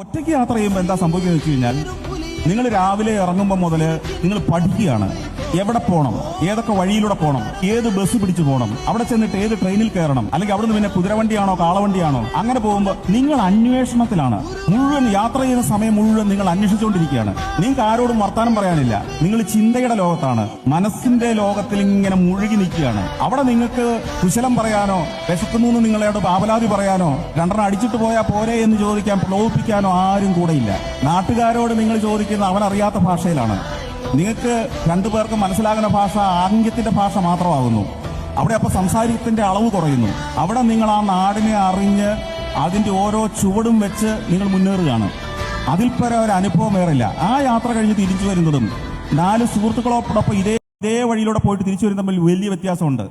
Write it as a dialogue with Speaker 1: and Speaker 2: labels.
Speaker 1: ഒറ്റയ്ക്ക് യാത്ര ചെയ്യുമ്പോൾ എന്താ സംഭവിക്കുന്നത് വെച്ച് കഴിഞ്ഞാൽ നിങ്ങൾ രാവിലെ ഇറങ്ങുമ്പോൾ മുതൽ നിങ്ങൾ പഠിക്കുകയാണ്. എവിടെ പോകണം, ഏതൊക്കെ വഴിയിലൂടെ പോകണം, ഏത് ബസ് പിടിച്ചു പോകണം, അവിടെ ചെന്നിട്ട് ഏത് ട്രെയിനിൽ കയറണം, അല്ലെങ്കിൽ അവിടുന്ന് പിന്നെ കുതിരവണ്ടിയാണോ കാളവണ്ടിയാണോ, അങ്ങനെ പോകുമ്പോൾ നിങ്ങൾ അന്വേഷണത്തിലാണ്. മുഴുവൻ യാത്ര ചെയ്യുന്ന സമയം മുഴുവൻ നിങ്ങൾ അന്വേഷിച്ചുകൊണ്ടിരിക്കുകയാണ്. നിങ്ങൾക്ക് ആരോടും വർത്താനം പറയാനില്ല. നിങ്ങൾ ചിന്തയുടെ ലോകത്താണ്, മനസ്സിന്റെ ലോകത്തിൽ ഇങ്ങനെ മുഴുകി നിൽക്കുകയാണ്. അവിടെ നിങ്ങൾക്ക് കുശലം പറയാനോ, വിശക്കുന്നു നിങ്ങളോട് പാപലാതി പറയാനോ, രണ്ടെണ്ണം അടിച്ചിട്ട് പോയാൽ പോരെ എന്ന് ചോദിക്കാൻ പ്രലോഭിപ്പിക്കാനോ ആരും കൂടെയില്ല. നാട്ടുകാരോട് നിങ്ങൾ ചോദിക്കുന്ന അവനറിയാത്ത ഭാഷയിലാണ്. നിങ്ങൾക്ക് രണ്ടുപേർക്കും മനസ്സിലാകുന്ന ഭാഷ ആംഗ്യത്തിന്റെ ഭാഷ മാത്രമാകുന്നു. അവിടെ അപ്പോൾ സംസാരത്തിന്റെ അളവ് കുറയുന്നു. അവിടെ നിങ്ങൾ ആ നാടിനെ അറിഞ്ഞ് അതിന്റെ ഓരോ ചുവടും വെച്ച് നിങ്ങൾ മുന്നേറുകയാണ്. അതിൽ പരം ഒരു അനുഭവം വേറില്ല. ആ യാത്ര കഴിഞ്ഞ് തിരിച്ചു വരുന്നതും 4 സുഹൃത്തുക്കളോടൊപ്പം ഇതേ വഴിയിലൂടെ പോയിട്ട് തിരിച്ചു വരുന്ന തമ്മിൽ വലിയ വ്യത്യാസമുണ്ട്.